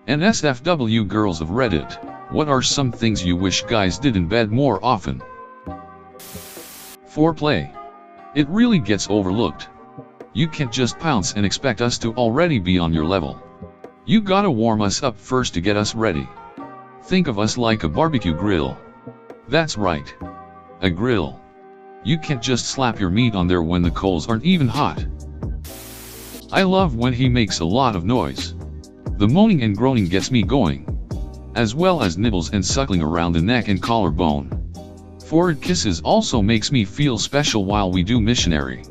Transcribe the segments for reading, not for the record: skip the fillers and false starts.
NSFW girls of Reddit, what are some things you wish guys did in bed more often? Foreplay. It really gets overlooked. You can't just pounce and expect us to already be on your level. You gotta warm us up first to get us ready. Think of us like a barbecue grill. That's right. A grill. You can't just slap your meat on there when the coals aren't even hot. I love when he makes a lot of noise. The moaning and groaning gets me going, as well as nibbles and suckling around the neck and collarbone. Forward kisses also makes me feel special while we do missionary.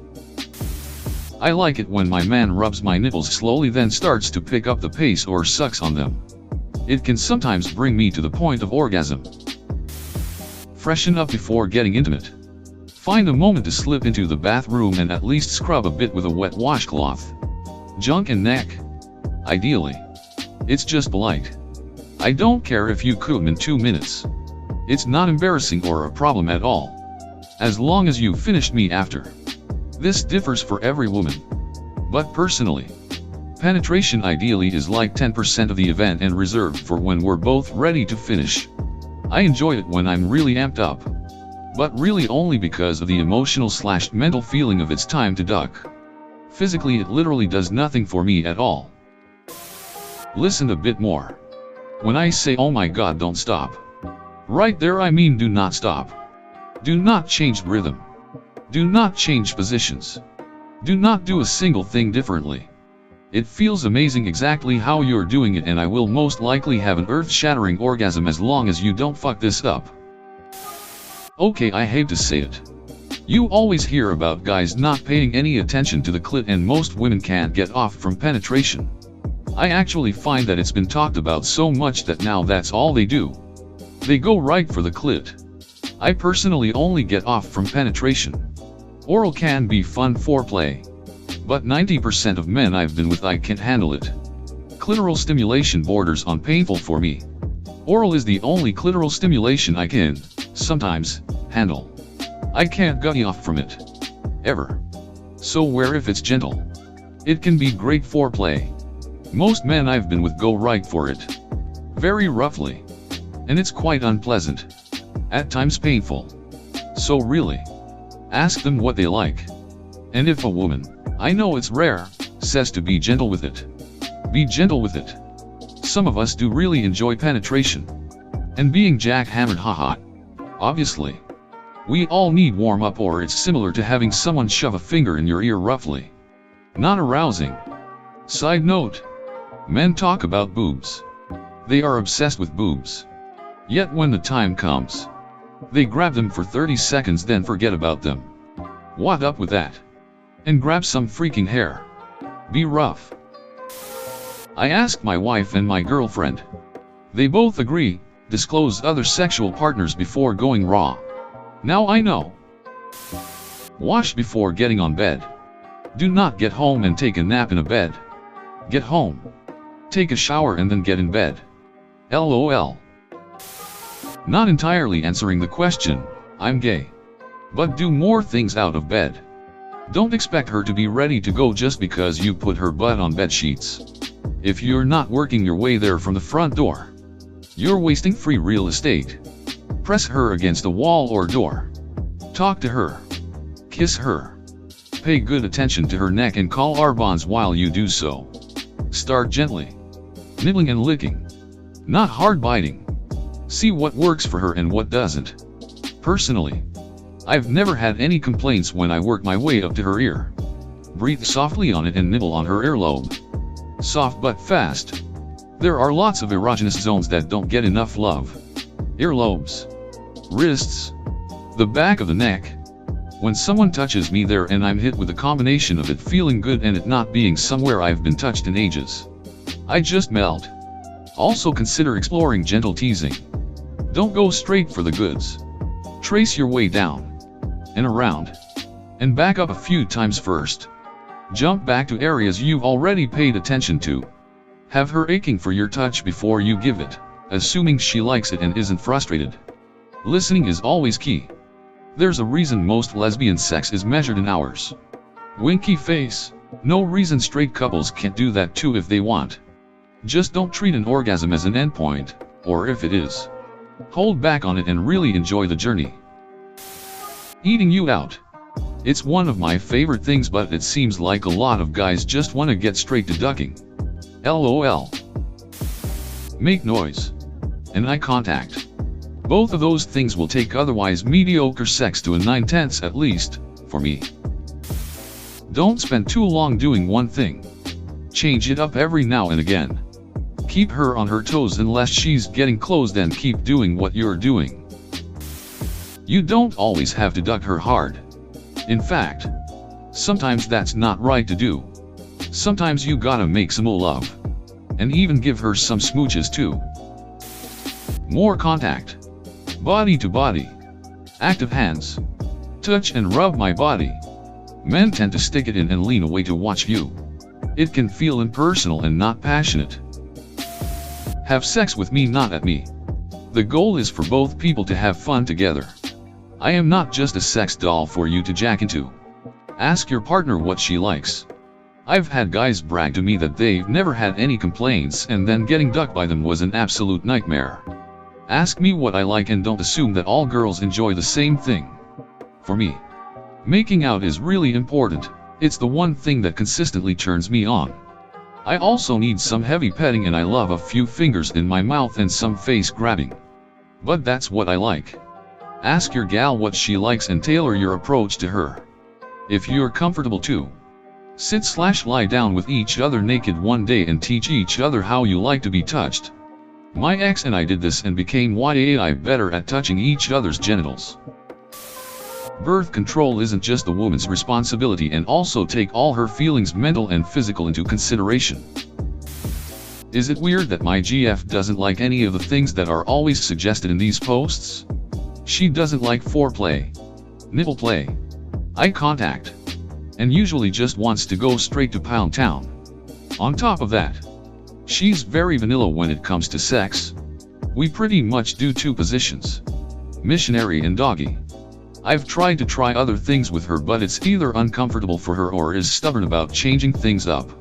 I like it when my man rubs my nipples slowly then starts to pick up the pace or sucks on them. It can sometimes bring me to the point of orgasm. Freshen up before getting intimate. Find a moment to slip into the bathroom and at least scrub a bit with a wet washcloth. Junk and neck. Ideally. It's just polite. I don't care if you come in 2 minutes. It's not embarrassing or a problem at all, as long as you finished me after. This differs for every woman. But personally, penetration ideally is like 10% of the event and reserved for when we're both ready to finish. I enjoy it when I'm really amped up, but really only because of the emotional/mental feeling of it's time to duck. Physically it literally does nothing for me at all. Listen a bit more. When I say oh my god, don't stop. Right there I mean do not stop. Do not change rhythm. Do not change positions. Do not do a single thing differently. It feels amazing exactly how you're doing it, and I will most likely have an earth-shattering orgasm as long as you don't fuck this up. Okay, I hate to say it. You always hear about guys not paying any attention to the clit, and most women can't get off from penetration. I actually find that it's been talked about so much that now that's all they do. They go right for the clit. I personally only get off from penetration. Oral can be fun foreplay, but 90% of men I've been with I can't handle it. Clitoral stimulation borders on painful for me. Oral is the only clitoral stimulation I can, sometimes, handle. I can't get off from it. Ever. So where if it's gentle, it can be great foreplay. Most men I've been with go right for it. Very roughly. And it's quite unpleasant. At times painful. So really, ask them what they like. And if a woman, I know it's rare, says to be gentle with it, be gentle with it. Some of us do really enjoy penetration. And being jackhammered, haha. Obviously. We all need warm up, or it's similar to having someone shove a finger in your ear roughly. Not arousing. Side note. Men talk about boobs. They are obsessed with boobs. Yet when the time comes, they grab them for 30 seconds then forget about them. What up with that? And grab some freaking hair. Be rough. I asked my wife and my girlfriend. They both agree, disclose other sexual partners before going raw. Now I know. Wash before getting on bed. Do not get home and take a nap in a bed. Get home. Take a shower and then get in bed. LOL. Not entirely answering the question, I'm gay. But do more things out of bed. Don't expect her to be ready to go just because you put her butt on bed sheets. If you're not working your way there from the front door, you're wasting free real estate. Press her against a wall or door. Talk to her. Kiss her. Pay good attention to her neck and call arbons while you do so. Start gently. Nibbling and licking. Not hard biting. See what works for her and what doesn't. Personally, I've never had any complaints when I work my way up to her ear. Breathe softly on it and nibble on her earlobe. Soft but fast. There are lots of erogenous zones that don't get enough love. Earlobes. Wrists. The back of the neck. When someone touches me there and I'm hit with a combination of it feeling good and it not being somewhere I've been touched in ages, I just melt. Also consider exploring gentle teasing. Don't go straight for the goods. Trace your way down, and around, and back up a few times first. Jump back to areas you've already paid attention to. Have her aching for your touch before you give it, assuming she likes it and isn't frustrated. Listening is always key. There's a reason most lesbian sex is measured in hours. Winky face, No reason straight couples can't do that too if they want. Just don't treat an orgasm as an endpoint, or if it is, hold back on it and really enjoy the journey. Eating you out. It's one of my favorite things, but it seems like a lot of guys just want to get straight to ducking. LOL. Make noise. And eye contact. Both of those things will take otherwise mediocre sex to a 9/10 at least, for me. Don't spend too long doing one thing. Change it up every now and again. Keep her on her toes unless she's getting close, then keep doing what you're doing. You don't always have to duck her hard. In fact, sometimes that's not right to do. Sometimes you gotta make some love. And even give her some smooches too. More contact. Body to body. Active hands. Touch and rub my body. Men tend to stick it in and lean away to watch you. It can feel impersonal and not passionate. Have sex with me, not at me. The goal is for both people to have fun together. I am not just a sex doll for you to jack into. Ask your partner what she likes. I've had guys brag to me that they've never had any complaints, and then getting ducked by them was an absolute nightmare. Ask me what I like and don't assume that all girls enjoy the same thing. For me, making out is really important. It's the one thing that consistently turns me on. I also need some heavy petting, and I love a few fingers in my mouth and some face grabbing. But that's what I like. Ask your gal what she likes and tailor your approach to her. If you're comfortable to sit/lie down with each other naked one day and teach each other how you like to be touched. My ex and I did this and became way better at touching each other's genitals. Birth control isn't just the woman's responsibility, and also take all her feelings, mental and physical, into consideration. Is it weird that my GF doesn't like any of the things that are always suggested in these posts? She doesn't like foreplay, nipple play, eye contact, and usually just wants to go straight to Pound Town. On top of that, she's very vanilla when it comes to sex. We pretty much do two positions, missionary and doggy. I've tried to try other things with her, but it's either uncomfortable for her or is stubborn about changing things up.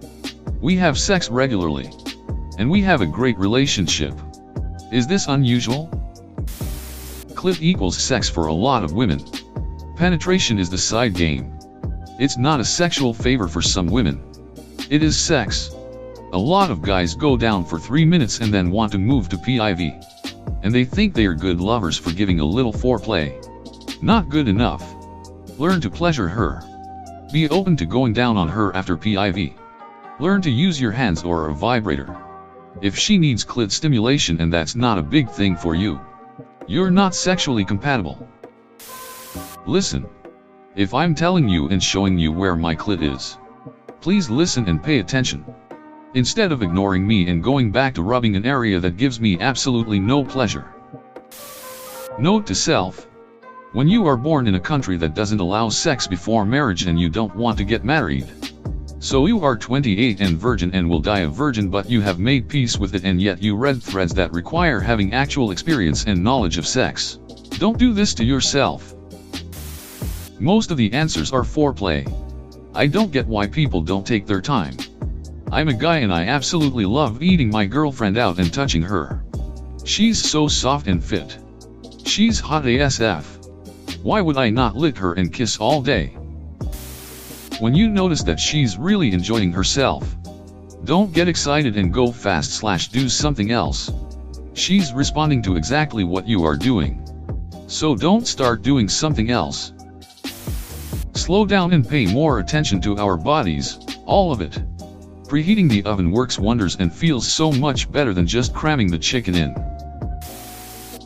We have sex regularly, and we have a great relationship. Is this unusual? Clit equals sex for a lot of women. Penetration is the side game. It's not a sexual favor for some women. It is sex. A lot of guys go down for 3 minutes and then want to move to PIV. And they think they are good lovers for giving a little foreplay. Not good enough. Learn to pleasure her. Be open to going down on her after PIV. Learn to use your hands or a vibrator. If she needs clit stimulation and that's not a big thing for you, you're not sexually compatible. Listen. If I'm telling you and showing you where my clit is, please listen and pay attention. Instead of ignoring me and going back to rubbing an area that gives me absolutely no pleasure. Note to self. When you are born in a country that doesn't allow sex before marriage and you don't want to get married, so you are 28 and virgin and will die a virgin, but you have made peace with it, and yet you read threads that require having actual experience and knowledge of sex. Don't do this to yourself. Most of the answers are foreplay. I don't get why people don't take their time. I'm a guy and I absolutely love eating my girlfriend out and touching her. She's so soft and fit. She's hot ASF. Why would I not lick her and kiss all day? When you notice that she's really enjoying herself, don't get excited and go fast/do something else. She's responding to exactly what you are doing. So don't start doing something else. Slow down and pay more attention to our bodies, all of it. Preheating the oven works wonders and feels so much better than just cramming the chicken in.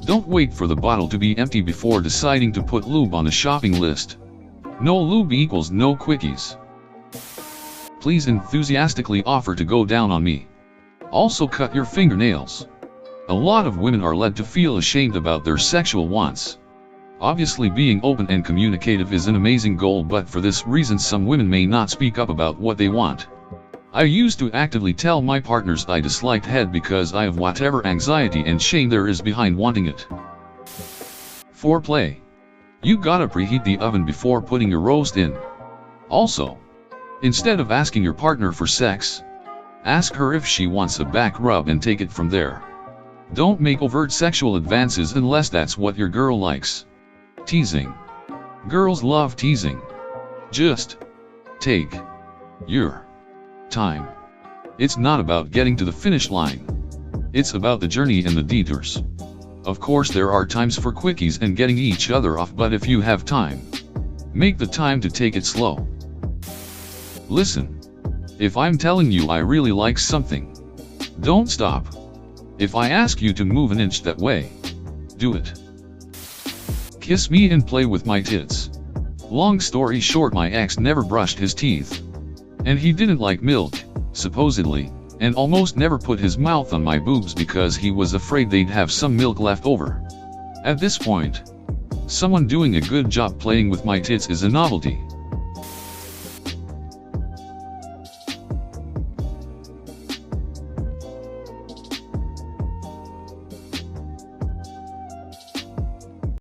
Don't wait for the bottle to be empty before deciding to put lube on the shopping list. No lube equals no quickies. Please enthusiastically offer to go down on me. Also cut your fingernails. A lot of women are led to feel ashamed about their sexual wants. Obviously, being open and communicative is an amazing goal, but for this reason some women may not speak up about what they want. I used to actively tell my partners I disliked head because I have whatever anxiety and shame there is behind wanting it. Foreplay. You gotta preheat the oven before putting your roast in. Also, Instead of asking your partner for sex, ask her if she wants a back rub and take it from there. Don't make overt sexual advances unless that's what your girl likes. Teasing. Girls love teasing. Just take your time. It's not about getting to the finish line. It's about the journey and the detours. Of course there are times for quickies and getting each other off, but if you have time, make the time to take it slow. Listen. If I'm telling you I really like something, don't stop. If I ask you to move an inch that way, do it. Kiss me and play with my tits. Long story short, my ex never brushed his teeth. And he didn't like milk, supposedly, and almost never put his mouth on my boobs because he was afraid they'd have some milk left over. At this point, someone doing a good job playing with my tits is a novelty.